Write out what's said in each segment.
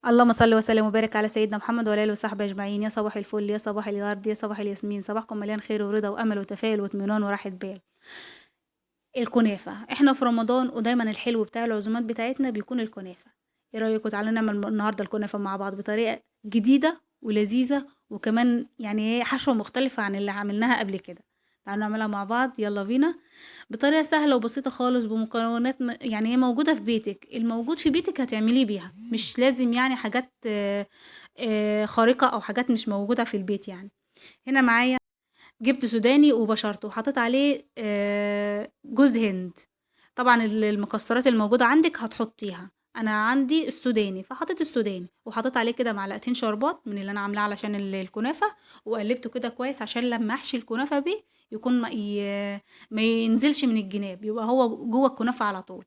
اللهم صل وسلم وبارك على سيدنا محمد وعلى اله وصحبه اجمعين. يا صباح الفل، يا صباح الورد، يا صباح الياسمين. صباحكم مليان خير ورضا وامل وتفاؤل واطمئنان وراحه بال. الكنافه، احنا في رمضان ودايما الحلو بتاع العزومات بتاعتنا بيكون الكنافه. ايه رايكم؟ تعالوا نعمل النهارده الكنافه مع بعض بطريقه جديده ولذيذه، وكمان يعني ايه حشوه مختلفه عن اللي عملناها قبل كده. تعالوا نعملها مع بعض، يلا بينا. بطريقة سهلة وبسيطة خالص، بمكونات يعني هي موجودة في بيتك، الموجود في بيتك هتعمليه بيها، مش لازم يعني حاجات خارقة أو حاجات مش موجودة في البيت يعني. هنا معايا جبت سوداني وبشرته وحطيت عليه جوز هند. طبعا المكسرات الموجودة عندك هتحطيها. انا عندي السوداني فحطيت السوداني وحطيت عليه كده معلقتين شربات من اللي انا عاملاه علشان الكنافة. وقلبته كده كويس عشان لما احشي الكنافة بيه يكون ما ينزلش من الجناب، يبقى هو جوه الكنافة على طول.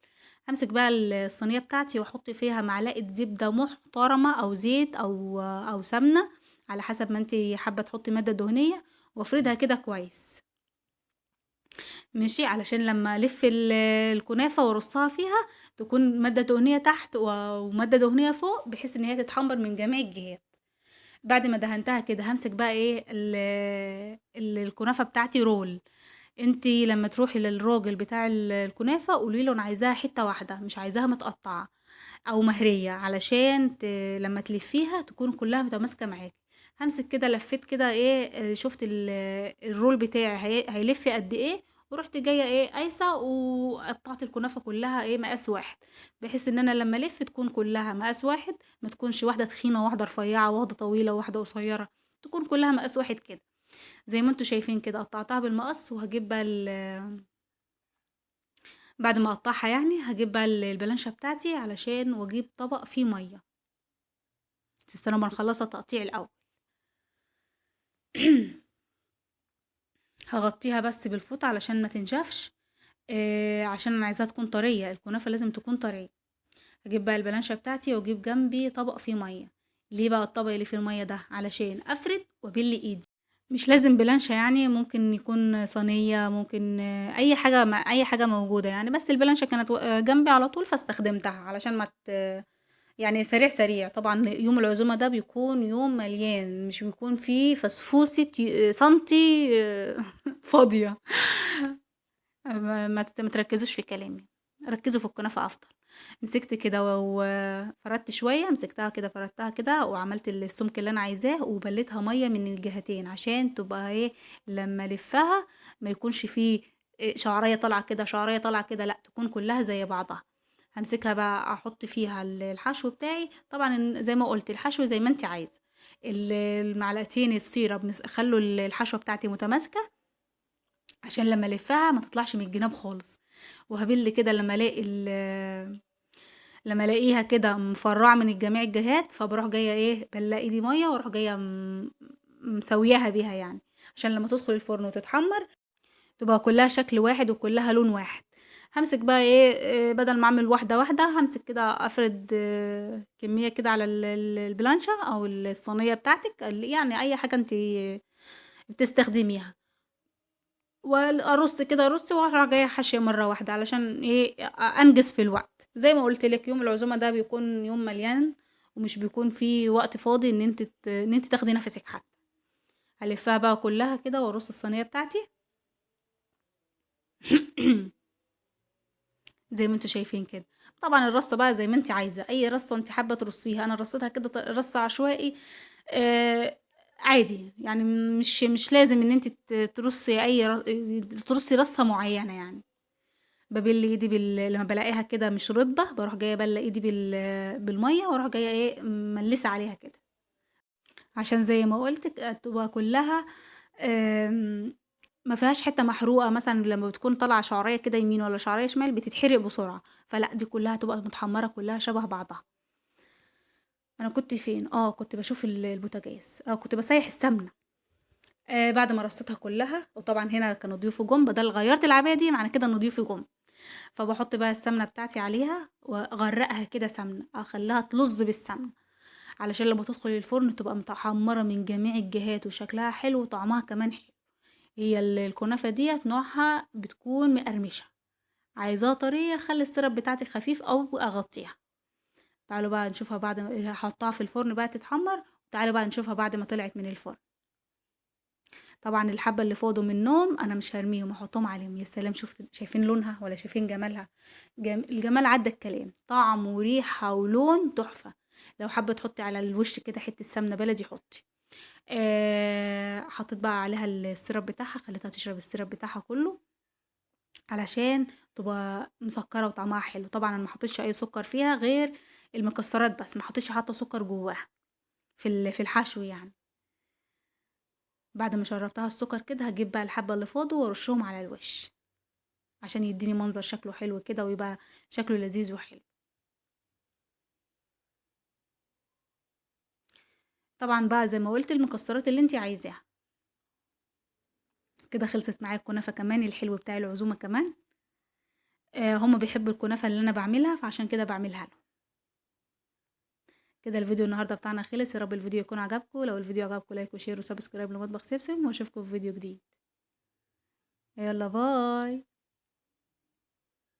همسك بقى الصينية بتاعتي واحط فيها معلقة زبدة محترمة او زيت او سمنة، على حسب ما انت حابة تحطي مادة دهنية، وافردها كده كويس. ماشي، علشان لما الف الكنافه وارصها فيها تكون ماده دهنيه تحت وماده دهنيه فوق، بحيث ان هي تتحمر من جميع الجهات. بعد ما دهنتها كده همسك بقى ايه الكنافه بتاعتي رول. انتي لما تروحي للراجل بتاع الكنافه قولي له انا عايزاها حته واحده، مش عايزاها متقطعه او مهريه، علشان لما تلفيها تكون كلها متماسكه معاكي. همسك كده لفيت كده ايه، شفت الرول بتاعي هيلف قد ايه، ورحت جايه ايه قايسه وقطعت الكنافه كلها ايه مقاس واحد، بحيث ان انا لما الف تكون كلها مقاس واحد، ما تكونش واحده تخينه وواحده رفيعه وواحده طويله وواحده قصيره، تكون كلها مقاس واحد كده. زي ما انتوا شايفين كده قطعتها بالمقص. وهجيب بقى بعد ما اقطعها يعني هجيب بقى البلانشة بتاعتي علشان واجيب طبق فيه مية. تستنى ما نخلصها تقطيع الاول. هغطيها بس بالفوطة علشان ما تنشفش. عشان انا عايزاها تكون طرية، الكنافة لازم تكون طرية. هجيب بقى البلانشة بتاعتي واجيب جنبي طبق فيه مية. ليه بقى الطبق اللي فيه المية ده؟ علشان افرد وابل ايدي. مش لازم بلانشة يعني، ممكن يكون صينية، ممكن اي حاجة مع اي حاجة موجودة يعني، بس البلانشة كانت جنبي على طول فاستخدمتها علشان ما يعني سريع سريع. طبعا يوم العزومة ده بيكون يوم مليان، مش بيكون فيه فسفوسة سنتي فاضية. ما تركزوش في كلامي، ركزوا في الكنافة افضل. مسكت كده وفردت شوية، مسكتها كده فردتها كده وعملت السمك اللي انا عايزاه وبليتها مية من الجهتين عشان تبقى ايه لما الفها ما يكونش فيه شعرية طالعة كده شعرية طالعة كده، لا تكون كلها زي بعضها. همسكها بقى احط فيها الحشو بتاعي. طبعا زي ما قلت الحشو زي ما انت عايزه. المعلقتين السيرة خلوا الحشوة بتاعتي متماسكة عشان لما الفها ما تطلعش من الجناب خالص. وهبل كده لما الاقي لما الاقيها كده مفرعه من الجميع الجهات، فبروح جايه ايه بلاقي ايدي ميه واروح جايه مسوياها بيها يعني، عشان لما تدخل الفرن وتتحمر تبقى كلها شكل واحد وكلها لون واحد. همسك بقى ايه بدل ما اعمل واحده واحده همسك كده افرد كميه كده على البلانشة او الصينيه بتاعتك يعني اي حاجه انت بتستخدميها، وارص كده ارص واروح جايه حاشيه مره واحده علشان ايه انجز في الوقت. زي ما قلت لك يوم العزومه ده بيكون يوم مليان، ومش بيكون فيه وقت فاضي ان انت تاخدي نفسك حتى. هلفها بقى كلها كده وارص الصينيه بتاعتي. زي ما انتوا شايفين كده. طبعا الرصه بقى زي ما انت عايزه، اي رصه انت حابه ترصيها. انا رصيتها كده رصه عشوائي آه عادي يعني، مش لازم ان انت ترصي ترصي رصه معينه يعني. ببل ايدي لما بلاقيها كده مش رطبه بروح جايه بله ايدي بالميه واروح جايه ايه ملسه عليها كده، عشان زي ما قلت تبقى كلها ما فيهاش حته محروقه. مثلا لما بتكون طالعه شعريه كده يمين ولا شعريه شمال بتتحرق بسرعه، فلا دي كلها تبقى متحمره كلها شبه بعضها. انا كنت فين؟ كنت بشوف البوتاجاز، كنت بسيح السمنه. بعد ما رصيتها كلها، وطبعا هنا كانوا ضيوف جم، بدل غيرت العباية دي معنى كده ان ضيوفي جم. فبحط بقى السمنة بتاعتي عليها واغرقها كده سمنة، اخليها تلظ بالسمنة علشان لما تدخل الفرن تبقى متحمرة من جميع الجهات وشكلها حلو وطعمها كمان حلو. هي الكنافة ديت نوعها بتكون مقرمشة، عايزاها طرية خلي السيرب بتاعتي خفيف او اغطيها. تعالوا بقى نشوفها بعد ما هحطها في الفرن بقى تتحمر، وتعالوا بقى نشوفها بعد ما طلعت من الفرن. طبعا الحبة اللي فاضوا منهم انا مش هرميهم، هحطهم عليهم. يا سلام، شايفين لونها ولا شايفين جمالها؟ الجمال عدى الكلام، طعم وريحة ولون تحفة. لو حابة تحطي على الوش كده حتة سمنة بلدي حطي. حطيت بقى عليها السيرب بتاعها، خليتها تشرب السيرب بتاعها كله علشان تبقى مسكرة وطعمها حلو. طبعا انا ما حطيتش اي سكر فيها غير المكسرات بس، ما حطيتش حتى سكر جواها في الحشو يعني. بعد ما شربتها السكر كده هجيب بقى الحبة اللي فاضوا وارشهم على الوش عشان يديني منظر شكله حلو كده ويبقى شكله لذيذ وحلو. طبعا بقى زي ما قلت المكسرات اللي انتي عايزاها. كده خلصت معايا الكنافة كمان الحلو بتاع العزومة كمان. هما بيحبوا الكنافة اللي انا بعملها فعشان كده بعملها لهم. كده الفيديو النهارده بتاعنا خلص. يا رب الفيديو يكون عجبكم. لو الفيديو عجبكم لايك وشير وسبسكرايب لمطبخ سمسم، واشوفكم في فيديو جديد. يلا باي.